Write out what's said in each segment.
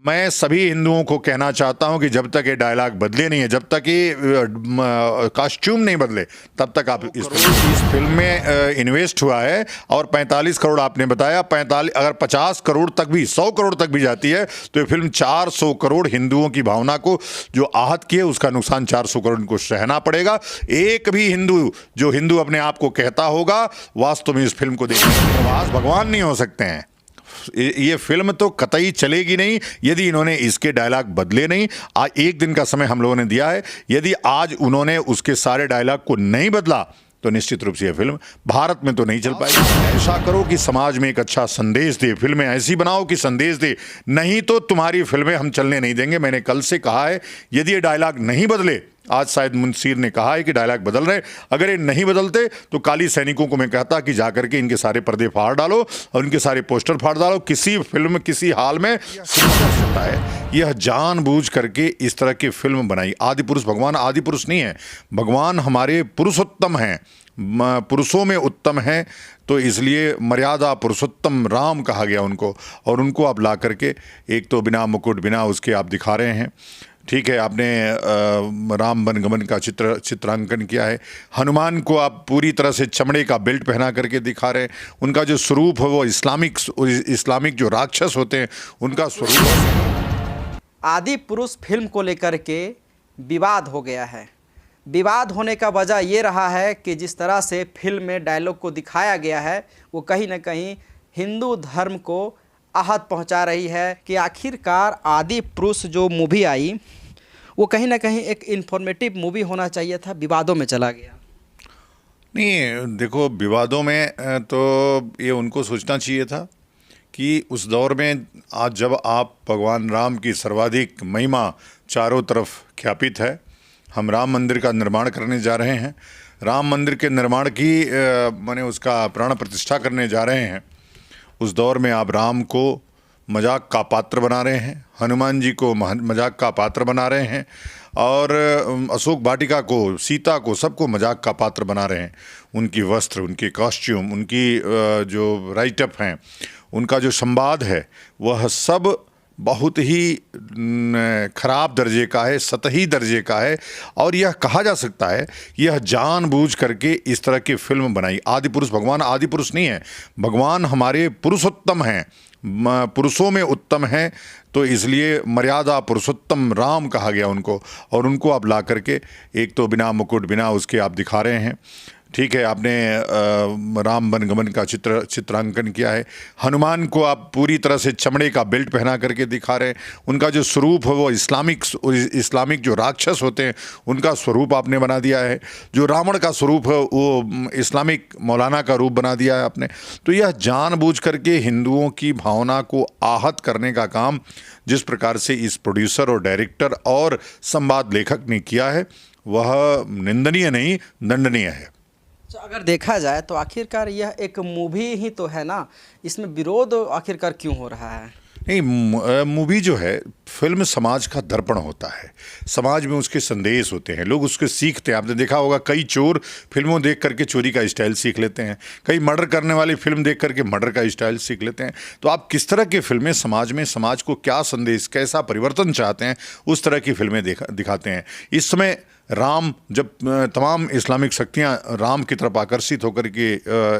मैं सभी हिंदुओं को कहना चाहता हूं कि जब तक ये डायलॉग बदले नहीं है, जब तक ये कॉस्ट्यूम नहीं बदले, तब तक आप इस फिल्म में इन्वेस्ट हुआ है। और 45 करोड़ आपने बताया, 45 अगर 50 करोड़ तक भी, 100 करोड़ तक भी जाती है तो ये फिल्म 400 करोड़ हिंदुओं की भावना को जो आहत किए, उसका नुकसान 400 करोड़ को सहना पड़ेगा। एक भी हिंदू जो हिंदू अपने आप को कहता होगा, वास्तव में इस फिल्म को देखने के प्रवास भगवान नहीं हो सकते हैं। ये फिल्म तो कतई चलेगी नहीं यदि इन्होंने इसके डायलॉग बदले नहीं। आज एक दिन का समय हम लोगों ने दिया है, यदि आज उन्होंने उसके सारे डायलॉग को नहीं बदला तो निश्चित रूप से यह फिल्म भारत में तो नहीं चल पाएगी। ऐसा करो कि समाज में एक अच्छा संदेश दे, फिल्में ऐसी बनाओ कि संदेश दे, नहीं तो तुम्हारी फिल्में हम चलने नहीं देंगे। मैंने कल से कहा है, यदि ये डायलॉग नहीं बदले, आज शायद मुंशीर ने कहा है कि डायलॉग बदल रहे, अगर ये नहीं बदलते तो काली सैनिकों को मैं कहता कि जाकर के इनके सारे पर्दे फाड़ डालो और इनके सारे पोस्टर फाड़ डालो। किसी फिल्म किसी हाल में सकता है, यह जानबूझ करके इस तरह की फिल्म बनाई। आदि पुरुष, भगवान आदि पुरुष नहीं है, भगवान हमारे पुरुषोत्तम हैं, पुरुषों में उत्तम हैं, तो इसलिए मर्यादा पुरुषोत्तम राम कहा गया उनको। और उनको आप ला करके, एक तो बिना मुकुट बिना उसके आप दिखा रहे हैं, ठीक है। आपने राम वनगमन का चित्रांकन किया है। हनुमान को आप पूरी तरह से चमड़े का बेल्ट पहना करके दिखा रहे हैं। उनका जो स्वरूप है वो इस्लामिक जो राक्षस होते हैं उनका स्वरूप। आदि पुरुष फिल्म को लेकर के विवाद हो गया है। विवाद होने का वजह ये रहा है कि जिस तरह से फिल्म में डायलॉग को दिखाया गया है वो कहीं ना कहीं हिंदू धर्म को आहत पहुंचा रही है। कि आखिरकार आदि पुरुष जो मूवी आई वो कहीं ना कहीं एक इन्फॉर्मेटिव मूवी होना चाहिए था, विवादों में चला गया। नहीं, देखो, विवादों में तो ये उनको सोचना चाहिए था कि उस दौर में आज जब आप भगवान राम की सर्वाधिक महिमा चारों तरफ ख्यापित है, हम राम मंदिर का निर्माण करने जा रहे हैं, राम मंदिर के निर्माण की माने उसका प्राण प्रतिष्ठा करने जा रहे हैं, उस दौर में आप राम को मजाक का पात्र बना रहे हैं, हनुमान जी को मजाक का पात्र बना रहे हैं, और अशोक वाटिका को, सीता को, सबको मजाक का पात्र बना रहे हैं। उनकी वस्त्र, उनके कॉस्ट्यूम, उनकी जो राइटअप हैं, उनका जो संवाद है, वह सब बहुत ही खराब दर्जे का है, सतही दर्जे का है। और यह कहा जा सकता है यह जानबूझ करके इस तरह की फिल्म बनाई। आदि पुरुष, भगवान आदि पुरुष नहीं है, भगवान हमारे पुरुषोत्तम हैं, पुरुषों में उत्तम हैं, तो इसलिए मर्यादा पुरुषोत्तम राम कहा गया उनको। और उनको आप ला करके, एक तो बिना मुकुट बिना उसके आप दिखा रहे हैं, ठीक है। आपने राम वनगमन का चित्रांकन किया है। हनुमान को आप पूरी तरह से चमड़े का बेल्ट पहना करके दिखा रहे हैं। उनका जो स्वरूप है वो इस्लामिक जो राक्षस होते हैं उनका स्वरूप आपने बना दिया है। जो रावण का स्वरूप है वो इस्लामिक मौलाना का रूप बना दिया है आपने। तो यह जानबूझ करके हिंदुओं की भावना को आहत करने का काम जिस प्रकार से इस प्रोड्यूसर और डायरेक्टर और संवाद लेखक ने किया है, वह निंदनीय नहीं, दंडनीय है। तो अगर देखा जाए तो आखिरकार यह एक मूवी ही तो है ना, इसमें विरोध आखिरकार क्यों हो रहा है? नहीं, मूवी जो है, फिल्म समाज का दर्पण होता है, समाज में उसके संदेश होते हैं, लोग उसके सीखते हैं। आपने देखा होगा कई चोर फिल्मों देख करके चोरी का स्टाइल सीख लेते हैं, कई मर्डर करने वाली फिल्म देख करके मर्डर का स्टाइल सीख लेते हैं। तो आप किस तरह की फिल्में समाज में, समाज को क्या संदेश, कैसा परिवर्तन चाहते हैं, उस तरह की फिल्में दिखाते हैं। इस समय राम, जब तमाम इस्लामिक शक्तियां राम की तरफ आकर्षित होकर के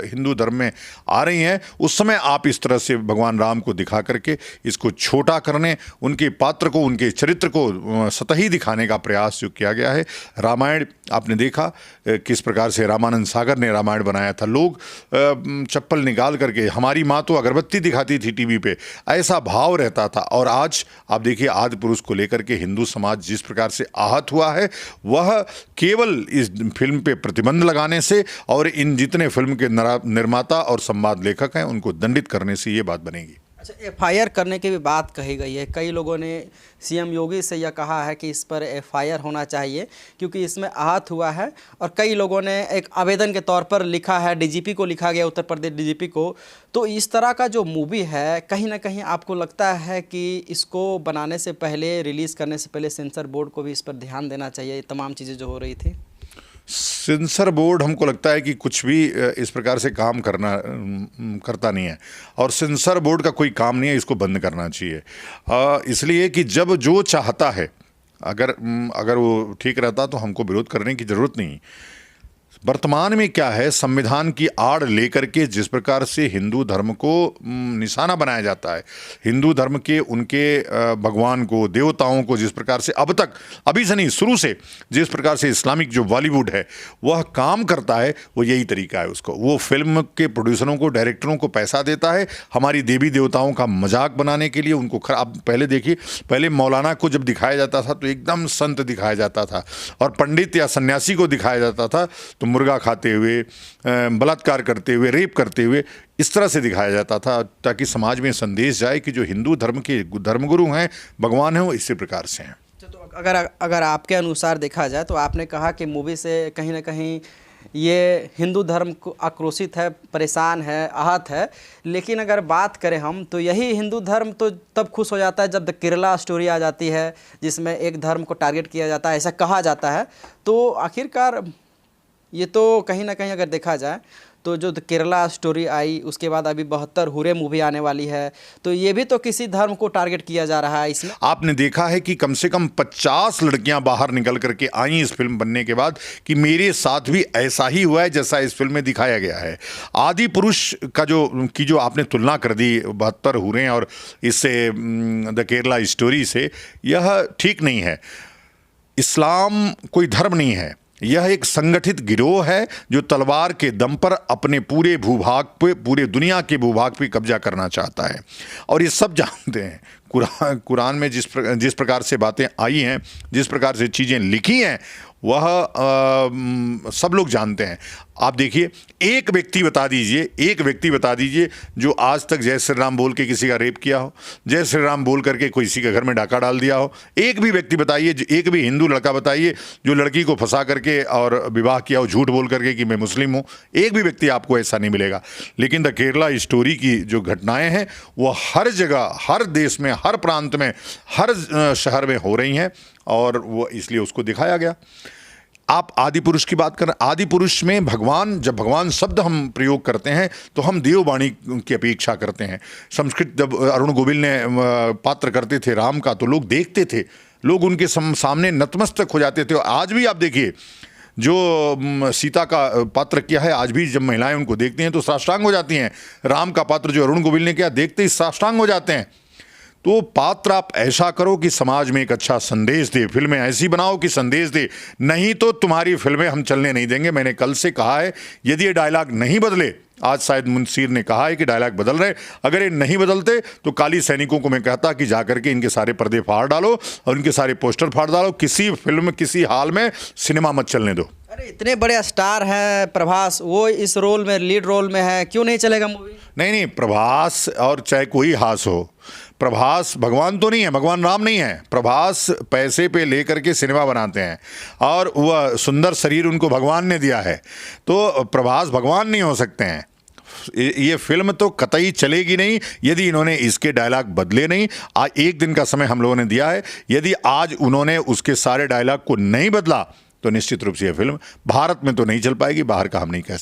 हिंदू धर्म में आ रही हैं, उस समय आप इस तरह से भगवान राम को दिखा करके इसको छोटा करने, उनके पात्र को, उनके चरित्र को सतही दिखाने का प्रयास जो किया गया है। रामायण आपने देखा किस प्रकार से रामानंद सागर ने रामायण बनाया था। लोग चप्पल निकाल करके, हमारी माँ तो अगरबत्ती दिखाती थी टीवी पे, ऐसा भाव रहता था। और आज आप देखिए आदि पुरुष को लेकर के हिंदू समाज जिस प्रकार से आहत हुआ है, वह केवल इस फिल्म पे प्रतिबंध लगाने से और इन जितने फिल्म के निर्माता और संवाद लेखक हैं उनको दंडित करने से ये बात बनेगी। अच्छा, एफआईआर करने की भी बात कही गई है। कई लोगों ने सीएम योगी से यह कहा है कि इस पर एफआईआर होना चाहिए क्योंकि इसमें आहत हुआ है। और कई लोगों ने एक आवेदन के तौर पर लिखा है, डीजीपी को लिखा गया, उत्तर प्रदेश डीजीपी को। तो इस तरह का जो मूवी है, कहीं ना कहीं आपको लगता है कि इसको बनाने से पहले, रिलीज़ करने से पहले सेंसर बोर्ड को भी इस पर ध्यान देना चाहिए, तमाम चीज़ें जो हो रही थी? सेंसर बोर्ड हमको लगता है कि कुछ भी इस प्रकार से काम करता नहीं है, और सेंसर बोर्ड का कोई काम नहीं है इसको बंद करना चाहिए। इसलिए कि जब जो चाहता है, अगर वो ठीक रहता तो हमको विरोध करने की ज़रूरत नहीं। वर्तमान में क्या है, संविधान की आड़ लेकर के जिस प्रकार से हिंदू धर्म को निशाना बनाया जाता है, हिंदू धर्म के उनके भगवान को, देवताओं को जिस प्रकार से अब तक, अभी से नहीं शुरू से जिस प्रकार से इस्लामिक जो बॉलीवुड है वह काम करता है, वो यही तरीका है उसको। वो फिल्म के प्रोड्यूसरों को, डायरेक्टरों को पैसा देता है हमारी देवी देवताओं का मजाक बनाने के लिए, उनको आप पहले देखिए, पहले मौलाना को जब दिखाया जाता था तो एकदम संत दिखाया जाता था, और पंडित या सन्यासी को दिखाया जाता था तो मुर्गा खाते हुए, बलात्कार करते हुए, रेप करते हुए, इस तरह से दिखाया जाता था, ताकि समाज में संदेश जाए कि जो हिंदू धर्म के धर्मगुरु हैं, भगवान हैं, वो इसी प्रकार से हैं। तो अगर आपके अनुसार देखा जाए तो आपने कहा कि मूवी से कहीं ना कहीं ये हिंदू धर्म को आक्रोशित है, परेशान है, आहत है, लेकिन अगर बात करें हम तो यही हिंदू धर्म तो तब खुश हो जाता है जब द केरला स्टोरी आ जाती है, जिसमें एक धर्म को टारगेट किया जाता है, ऐसा कहा जाता है। तो आखिरकार ये तो कहीं ना कहीं अगर देखा जाए तो जो केरला स्टोरी आई, उसके बाद अभी 72 हुरे मूवी आने वाली है, तो ये भी तो किसी धर्म को टारगेट किया जा रहा है इसमें। आपने देखा है कि कम से कम 50 लड़कियां बाहर निकल करके आई इस फिल्म बनने के बाद कि मेरे साथ भी ऐसा ही हुआ है जैसा इस फिल्म में दिखाया गया है। आदि पुरुष का जो आपने तुलना कर दी 72 हुरे और इससे द केरला स्टोरी से, यह ठीक नहीं है। इस्लाम कोई धर्म नहीं है, यह एक संगठित गिरोह है जो तलवार के दम पर अपने पूरे भूभाग पे, पूरे दुनिया के भूभाग पे कब्जा करना चाहता है, और ये सब जानते हैं। कुरान में जिस प्रकार से बातें आई हैं, जिस प्रकार से चीज़ें लिखी हैं, वह सब लोग जानते हैं। आप देखिए, एक व्यक्ति बता दीजिए जो आज तक जय श्री राम बोल के किसी का रेप किया हो, जय श्री राम बोल करके किसी के घर में डाका डाल दिया हो। एक भी व्यक्ति बताइए, एक भी हिंदू लड़का बताइए जो लड़की को फंसा करके और विवाह किया हो झूठ बोल करके कि मैं मुस्लिम हूँ। एक भी व्यक्ति आपको ऐसा नहीं मिलेगा। लेकिन द केरला स्टोरी की जो घटनाएं हैं वो हर जगह, हर देश में, हर प्रांत में, हर शहर में हो रही हैं, और वो इसलिए उसको दिखाया गया। आप आदि पुरुष की बात करें, आदि पुरुष में जब भगवान शब्द हम प्रयोग करते हैं तो हम देववाणी की अपेक्षा करते हैं। संस्कृत जब अरुण गोविल ने पात्र करते थे राम का, तो लोग देखते थे, लोग उनके सामने नतमस्तक हो जाते थे। और आज भी आप देखिए, जो सीता का पात्र किया है, आज भी जब महिलाएं उनको देखती हैं तो साष्टांग हो जाती हैं। राम का पात्र जो अरुण गोविल ने किया, देखते ही साष्टांग हो जाते हैं। तो पात्र आप ऐसा करो कि समाज में एक अच्छा संदेश दे, फिल्में ऐसी बनाओ कि संदेश दे, नहीं तो तुम्हारी फिल्में हम चलने नहीं देंगे। मैंने कल से कहा है, यदि ये डायलॉग नहीं बदले, आज शायद मुंशीर ने कहा है कि डायलॉग बदल रहे, अगर ये नहीं बदलते तो काली सैनिकों को मैं कहता कि जाकर के इनके सारे पर्दे फाड़ डालो और इनके सारे पोस्टर फाड़ डालो, किसी फिल्म, किसी हाल में सिनेमा मत चलने दो। अरे इतने बड़े स्टार हैं प्रभास, वो इस रोल में, लीड रोल में है, क्यों नहीं चलेगा मूवी? नहीं, प्रभास और चाहे कोई हास हो, प्रभास भगवान तो नहीं है, भगवान राम नहीं है। प्रभास पैसे पे लेकर के सिनेमा बनाते हैं, और वह सुंदर शरीर उनको भगवान ने दिया है, तो प्रभास भगवान नहीं हो सकते हैं। ये फिल्म तो कतई चलेगी नहीं यदि इन्होंने इसके डायलॉग बदले नहीं। आज एक दिन का समय हम लोगों ने दिया है, यदि आज उन्होंने उसके सारे डायलॉग को नहीं बदला तो निश्चित रूप से यह फिल्म भारत में तो नहीं चल पाएगी, बाहर का हम नहीं कह सकते।